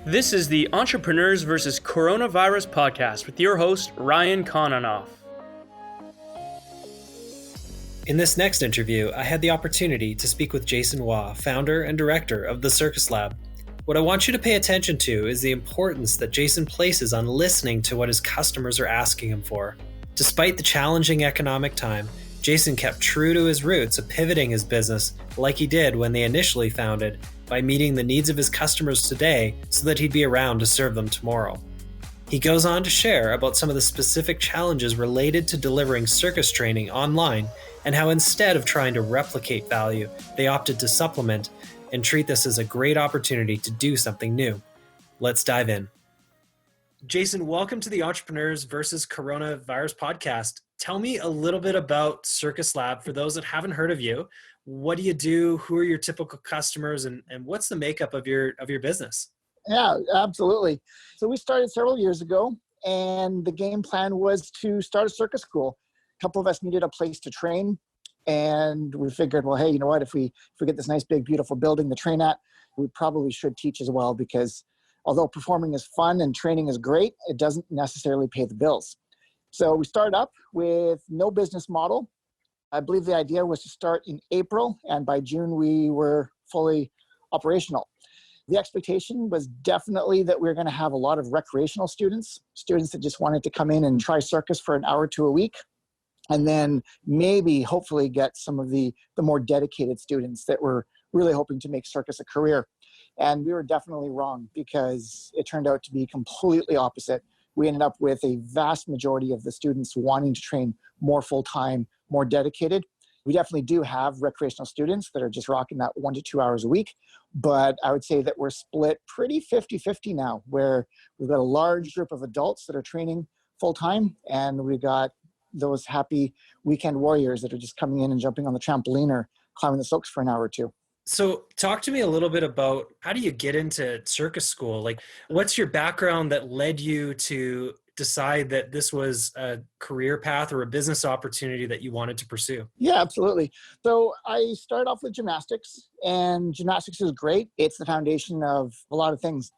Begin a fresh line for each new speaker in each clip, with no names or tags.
This is the Entrepreneurs vs. Coronavirus podcast with your host, Ryan Kononov. In this next interview, I had the opportunity to speak with Jason Waugh, founder and director of the Circus Lab. What I want you to pay attention to is the importance that Jason places on listening to what his customers are asking him for. Despite the challenging economic time, Jason kept true to his roots of pivoting his business like he did when they initially founded, by meeting the needs of his customers today so that he'd be around to serve them tomorrow. He goes on to share about some of the specific challenges related to delivering circus training online and how instead of trying to replicate value, they opted to supplement and treat this as a great opportunity to do something new. Let's dive in. Jason, welcome to the Entrepreneurs vs. Coronavirus podcast. Tell me a little bit about Circus Lab for those that haven't heard of you. What do you do? Who are your typical customers, and what's the makeup of your business?
Yeah, absolutely. So we started several years ago, and the game plan was to start a circus school. A couple of us needed a place to train, and we figured, well, hey, you know what? If we get this nice, big, beautiful building to train at, we probably should teach as well, because although performing is fun and training is great, it doesn't necessarily pay the bills. So we started up with no business model. I believe the idea was to start in April, and by June we were fully operational. The expectation was definitely that we were going to have a lot of recreational students that just wanted to come in and try circus for an hour to a week, and then maybe hopefully get some of the more dedicated students that were really hoping to make circus a career. And we were definitely wrong, because it turned out to be completely opposite. We ended up with a vast majority of the students wanting to train more full-time, more dedicated. We definitely do have recreational students that are just rocking that 1 to 2 hours a week, but I would say that we're split pretty 50-50 now, where we've got a large group of adults that are training full-time, and we've got those happy weekend warriors that are just coming in and jumping on the trampoline or climbing the slopes for an hour or two.
So talk to me a little bit about, how do you get into circus school? Like, what's your background that led you to decide that this was a career path or a business opportunity that you wanted to pursue?
Yeah, absolutely. So I started off with gymnastics, and gymnastics is great. It's the foundation of a lot of things.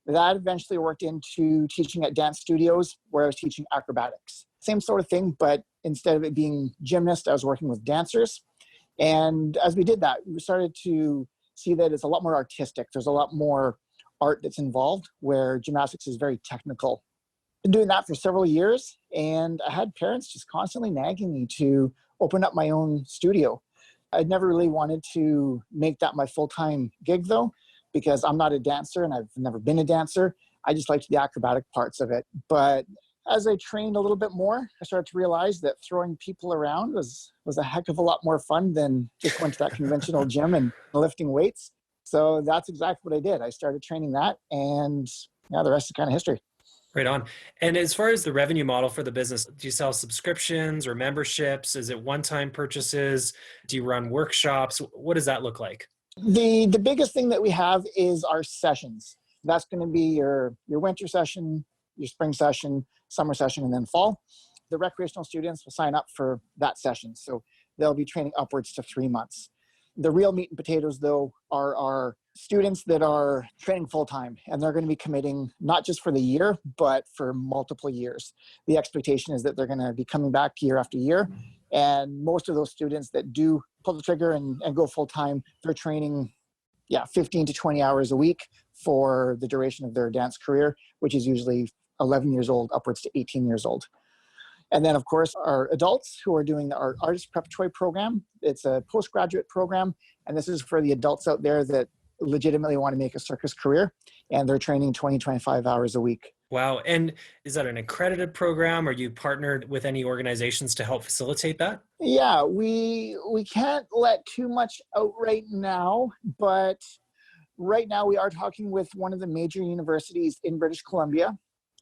That eventually worked into teaching at dance studios, where I was teaching acrobatics. Same sort of thing, but instead of it being gymnast, I was working with dancers. And as we did that, we started to see that it's a lot more artistic. There's a lot more art that's involved, where gymnastics is very technical. Been doing that for several years, and I had parents just constantly nagging me to open up my own studio. I'd never really wanted to make that my full-time gig, though, because I'm not a dancer and I've never been a dancer. I just liked the acrobatic parts of it. But as I trained a little bit more, I started to realize that throwing people around was a heck of a lot more fun than just going to that conventional gym and lifting weights. So that's exactly what I did. I started training that, and yeah, the rest is kind of history.
Right on. And as far as the revenue model for the business, do you sell subscriptions or memberships? Is it one-time purchases? Do you run workshops? What does that look like?
The biggest thing that we have is our sessions. That's going to be your winter session, your spring session, summer session, and then fall. The recreational students will sign up for that session. So they'll be training upwards to 3 months. The real meat and potatoes, though, are our students that are training full-time, and they're going to be committing not just for the year, but for multiple years. The expectation is that they're going to be coming back year after year. And most of those students that do pull the trigger and go full-time, they're training 15 to 20 hours a week for the duration of their dance career, which is usually 11 years old, upwards to 18 years old. And then, of course, our adults who are doing our artist preparatory program. It's a postgraduate program, and this is for the adults out there that legitimately want to make a circus career, and they're training 20, 25 hours a week.
Wow. And is that an accredited program? Are you partnered with any organizations to help facilitate that?
Yeah, we can't let too much out right now, but right now we are talking with one of the major universities in British Columbia.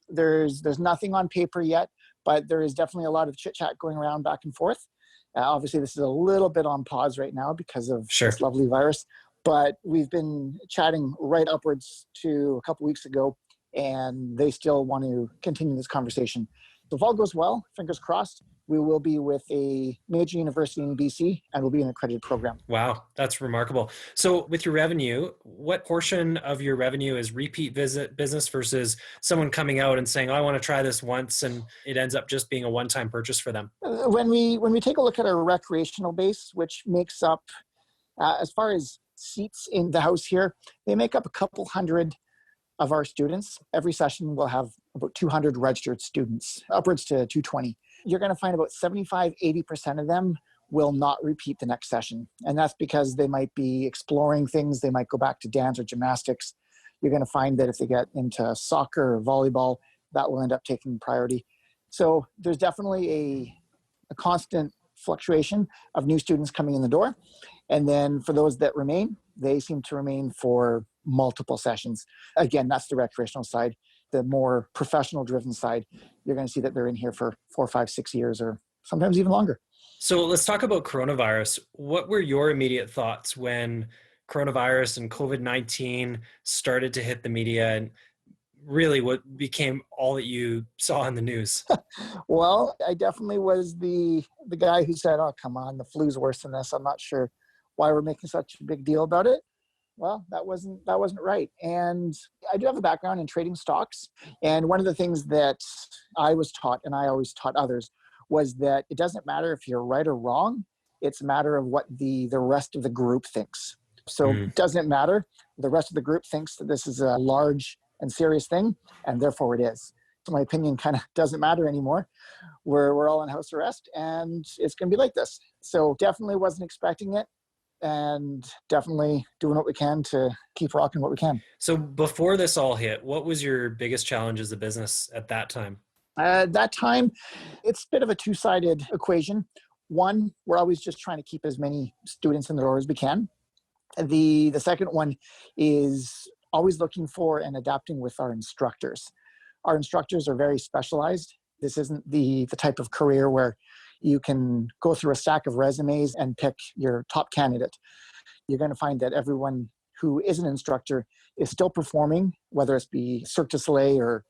There's nothing on paper yet, but there is definitely a lot of chit-chat going around back and forth. Obviously, this is a little bit on pause right now because of this lovely virus, but we've been chatting right upwards to a couple weeks ago, and they still want to continue this conversation. So if all goes well, fingers crossed, We will be with a major university in BC, and we'll be an accredited program.
Wow, that's remarkable. So with your revenue, what portion of your revenue is repeat visit business versus someone coming out and saying, oh, I want to try this once, and it ends up just being a one-time purchase for them?
When we take a look at our recreational base, which makes up, as far as seats in the house here, they make up a couple hundred of our students. Every session will have about 200 registered students, upwards to 220. You're going to find about 75-80% of them will not repeat the next session. And that's because they might be exploring things. They might go back to dance or gymnastics. You're going to find that if they get into soccer or volleyball, that will end up taking priority. So there's definitely a constant fluctuation of new students coming in the door. And then for those that remain, they seem to remain for multiple sessions. Again, that's the recreational side. The more professional driven side, you're going to see that they're in here for 4, 5, 6 years, or sometimes even longer.
So let's talk about coronavirus. What were your immediate thoughts when coronavirus and COVID-19 started to hit the media, and really what became all that you saw in the news?
Well, I definitely was the guy who said, oh, come on, the flu's worse than this. I'm not sure why we're making such a big deal about it. Well, that wasn't right. And I do have a background in trading stocks. And one of the things that I was taught, and I always taught others, was that it doesn't matter if you're right or wrong. It's a matter of what the rest of the group thinks. So it doesn't matter. The rest of the group thinks that this is a large and serious thing, and therefore it is. So my opinion kind of doesn't matter anymore. We're all in house arrest, and it's going to be like this. So definitely wasn't expecting it, and definitely doing what we can to keep rocking what we can.
So before this all hit, what was your biggest challenge as a business at that time?
At that time, it's a bit of a two-sided equation. One, we're always just trying to keep as many students in the door as we can. The second one is always looking for and adapting with our instructors. Our instructors are very specialized. This isn't the type of career where you can go through a stack of resumes and pick your top candidate. You're going to find that everyone who is an instructor is still performing, whether it be Cirque du Soleil or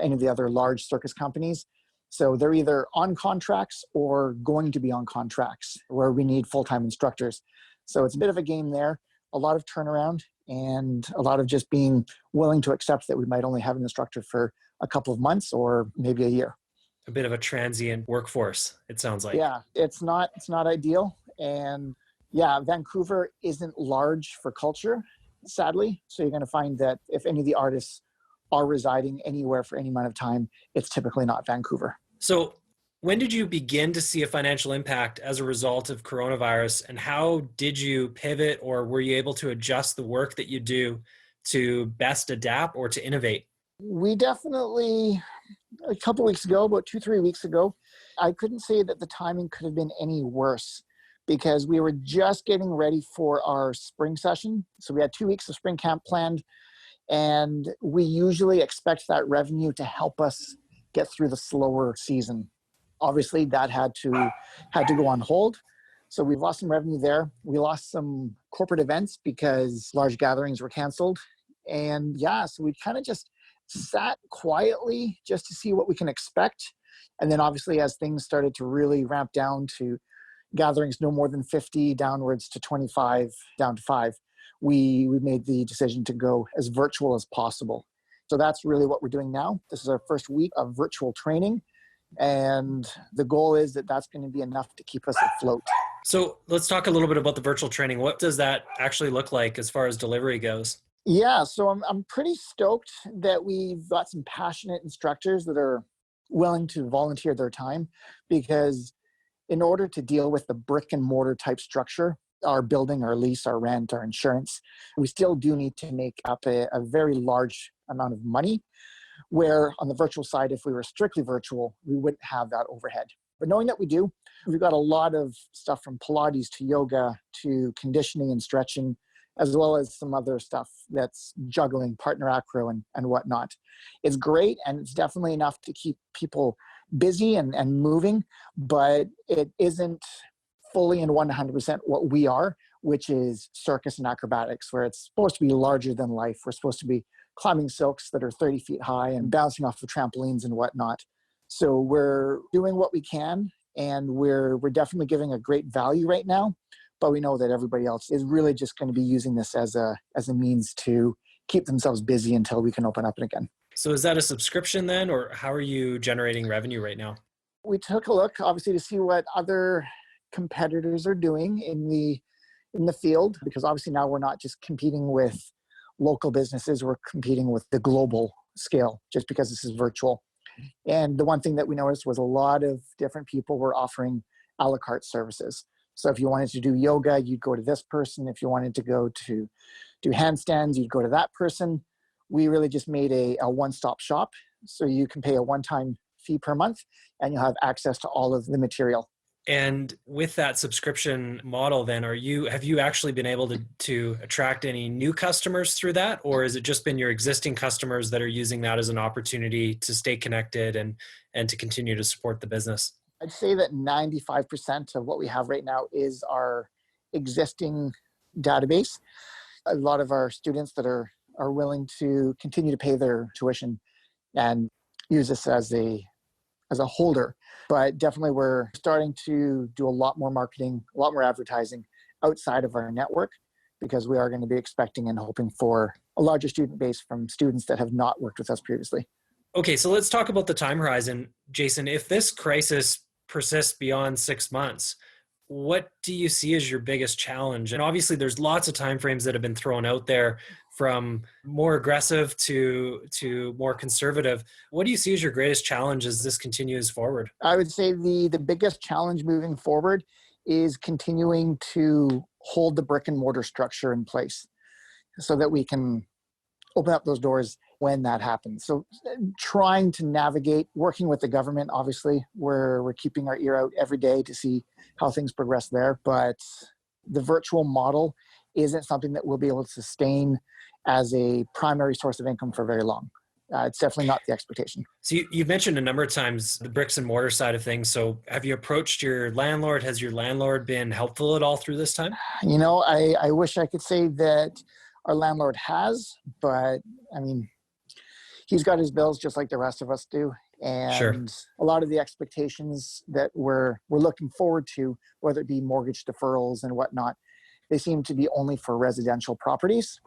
any of the other large circus companies. So they're either on contracts or going to be on contracts where we need full-time instructors. So it's a bit of a game there, a lot of turnaround, and a lot of just being willing to accept that we might only have an instructor for a couple of months or maybe a year.
A bit of a transient workforce, it sounds like.
Yeah, it's not ideal. And yeah, Vancouver isn't large for culture, sadly. So you're going to find that if any of the artists are residing anywhere for any amount of time, it's typically not Vancouver.
So when did you begin to see a financial impact as a result of coronavirus, and how did you pivot, or were you able to adjust the work that you do to best adapt or to innovate?
We definitely, a couple weeks ago, about 2-3 weeks ago, I couldn't say that the timing could have been any worse, because we were just getting ready for our spring session. So we had 2 weeks of spring camp planned, and we usually expect that revenue to help us get through the slower season. Obviously, that had to go on hold. So we've lost some revenue there. We lost some corporate events because large gatherings were canceled. And yeah, so we kind of just sat quietly just to see what we can expect. And then obviously as things started to really ramp down to gatherings no more than 50, downwards to 25, down to 5, we made the decision to go as virtual as possible. So that's really what we're doing now. This is our first week of virtual training. And the goal is that that's going to be enough to keep us afloat.
So let's talk a little bit about the virtual training. What does that actually look like as far as delivery goes?
Yeah, so I'm pretty stoked that we've got some passionate instructors that are willing to volunteer their time, because in order to deal with the brick and mortar type structure, our building, our lease, our rent, our insurance, we still do need to make up a very large amount of money, where on the virtual side, if we were strictly virtual, we wouldn't have that overhead. But knowing that we do, we've got a lot of stuff from Pilates to yoga to conditioning and stretching, as well as some other stuff that's juggling, partner acro and whatnot. It's great, and it's definitely enough to keep people busy and moving, but it isn't fully and 100% what we are, which is circus and acrobatics, where it's supposed to be larger than life. We're supposed to be climbing silks that are 30 feet high and bouncing off of trampolines and whatnot. So we're doing what we can, and we're definitely giving a great value right now. But we know that everybody else is really just going to be using this as a means to keep themselves busy until we can open up it again.
So is that a subscription then, or how are you generating revenue right now?
We took a look, obviously, to see what other competitors are doing in the field, because obviously now we're not just competing with local businesses, we're competing with the global scale just because this is virtual. And the one thing that we noticed was a lot of different people were offering a la carte services. So if you wanted to do yoga, you'd go to this person. If you wanted to go to do handstands, you'd go to that person. We really just made a one-stop shop. So you can pay a one-time fee per month and you'll have access to all of the material.
And with that subscription model then, have you actually been able to attract any new customers through that? Or has it just been your existing customers that are using that as an opportunity to stay connected and to continue to support the business?
I'd say that 95% of what we have right now is our existing database. A lot of our students that are willing to continue to pay their tuition and use this as a holder. But definitely we're starting to do a lot more marketing, a lot more advertising outside of our network, because we are going to be expecting and hoping for a larger student base from students that have not worked with us previously.
Okay, so let's talk about the time horizon. Jason, if this crisis persists beyond 6 months, what do you see as your biggest challenge? And obviously there's lots of timeframes that have been thrown out there, from more aggressive to more conservative. What do you see as your greatest challenge as this continues forward?
I would say the biggest challenge moving forward is continuing to hold the brick and mortar structure in place so that we can open up those doors when that happens. So trying to navigate, working with the government, obviously, we're keeping our ear out every day to see how things progress there. But the virtual model isn't something that we'll be able to sustain as a primary source of income for very long. It's definitely not the expectation.
So you've mentioned a number of times the bricks and mortar side of things. So have you approached your landlord? Has your landlord been helpful at all through this time?
You know, I wish I could say that our landlord has, but I mean, he's got his bills just like the rest of us do. And
Sure.
A lot of the expectations that we're looking forward to, whether it be mortgage deferrals and whatnot, they seem to be only for residential properties.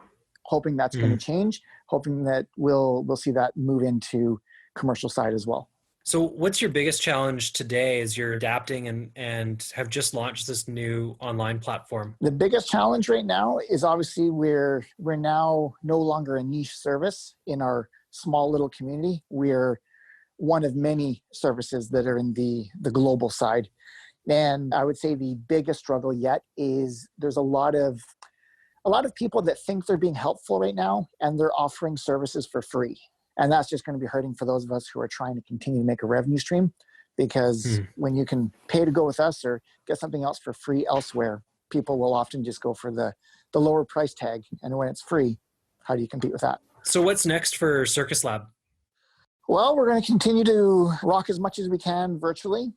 Hoping that's going to change, hoping that we'll see that move into commercial side as well.
So what's your biggest challenge today as you're adapting and have just launched this new online platform?
The biggest challenge right now is obviously we're now no longer a niche service in our small little community. We're one of many services that are in the global side. And I would say the biggest struggle yet is there's a lot of people that think they're being helpful right now, and they're offering services for free. And that's just going to be hurting for those of us who are trying to continue to make a revenue stream, because when you can pay to go with us or get something else for free elsewhere, people will often just go for the lower price tag. And when it's free, how do you compete with that?
So what's next for Circus Lab?
Well, we're going to continue to rock as much as we can virtually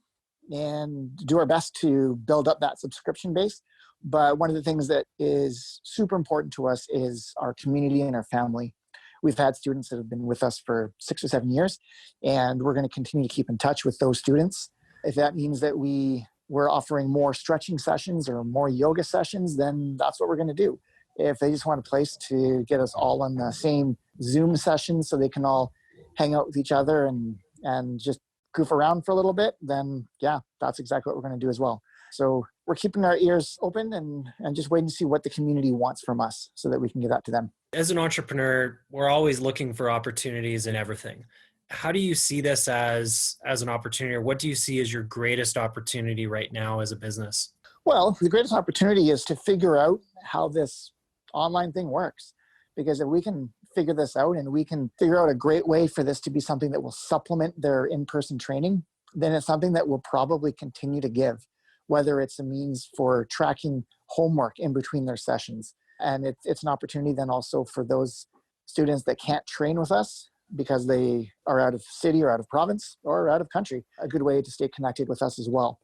and do our best to build up that subscription base. But one of the things that is super important to us is our community and our family. We've had students that have been with us for 6 or 7 years, and we're going to continue to keep in touch with those students. If that means that we're offering more stretching sessions or more yoga sessions, then that's what we're going to do. If they just want a place to get us all on the same Zoom session so they can all hang out with each other and just goof around for a little bit, then yeah, that's exactly what we're going to do as well. So we're keeping our ears open and just waiting to see what the community wants from us so that we can give that to them.
As an entrepreneur, we're always looking for opportunities in everything. How do you see this as an opportunity, or what do you see as your greatest opportunity right now as a business?
Well, the greatest opportunity is to figure out how this online thing works. Because if we can figure this out and we can figure out a great way for this to be something that will supplement their in-person training, then it's something that we'll probably continue to give, whether it's a means for tracking homework in between their sessions. And it's an opportunity then also for those students that can't train with us because they are out of city or out of province or out of country, a good way to stay connected with us as well.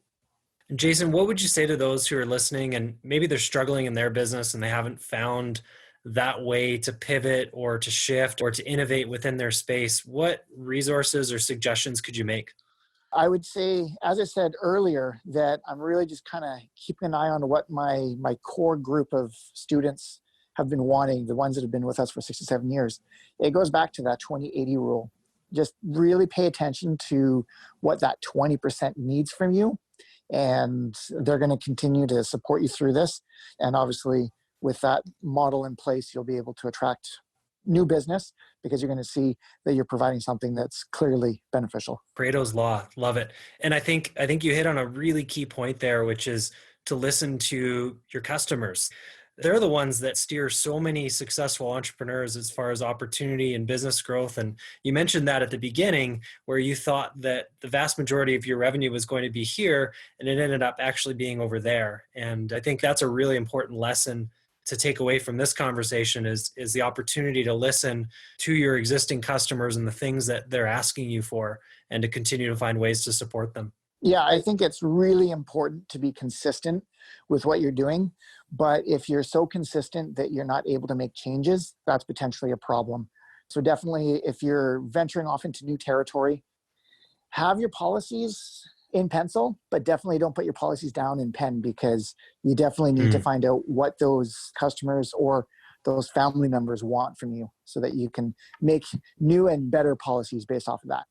And Jason, what would you say to those who are listening and maybe they're struggling in their business and they haven't found that way to pivot or to shift or to innovate within their space? What resources or suggestions could you make?
I would say, as I said earlier, that I'm really just kind of keeping an eye on what my core group of students have been wanting, the ones that have been with us for 6 to 7 years. It goes back to that 20-80 rule. Just really pay attention to what that 20% needs from you. And they're going to continue to support you through this. And obviously, with that model in place, you'll be able to attract new business because you're going to see that you're providing something that's clearly beneficial.
Pareto's law, love it. And I think you hit on a really key point there, which is to listen to your customers. They're the ones that steer so many successful entrepreneurs as far as opportunity and business growth. And you mentioned that at the beginning, where you thought that the vast majority of your revenue was going to be here, and it ended up actually being over there. And I think that's a really important lesson to take away from this conversation is the opportunity to listen to your existing customers and the things that they're asking you for, and to continue to find ways to support them.
Yeah, I think it's really important to be consistent with what you're doing. But if you're so consistent that you're not able to make changes, that's potentially a problem. So definitely, if you're venturing off into new territory, have your policies in pencil, but definitely don't put your policies down in pen, because you definitely need to find out what those customers or those family members want from you so that you can make new and better policies based off of that.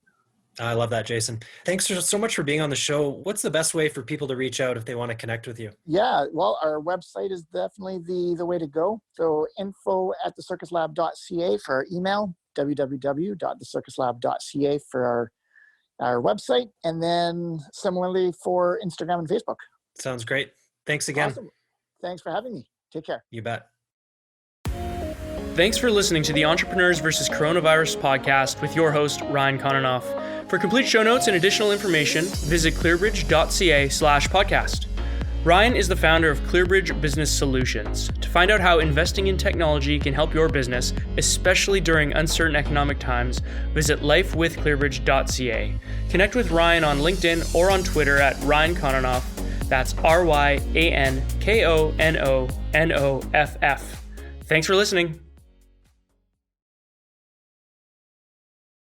I love that, Jason. Thanks so much for being on the show. What's the best way for people to reach out if they want to connect with you?
Yeah, well, our website is definitely the way to go. So info@thecircuslab.ca for our email, www.thecircuslab.ca for our website, and then similarly for Instagram and Facebook.
Sounds great. Thanks again.
Awesome. Thanks for having me. Take care.
You bet.
Thanks for listening to the Entrepreneurs vs. Coronavirus podcast with your host, Ryan Kononoff. For complete show notes and additional information, visit clearbridge.ca/podcast. Ryan is the founder of Clearbridge Business Solutions. To find out how investing in technology can help your business, especially during uncertain economic times, visit lifewithclearbridge.ca. Connect with Ryan on LinkedIn or on Twitter at Ryan Kononoff. That's RyanKononoff. Thanks for listening.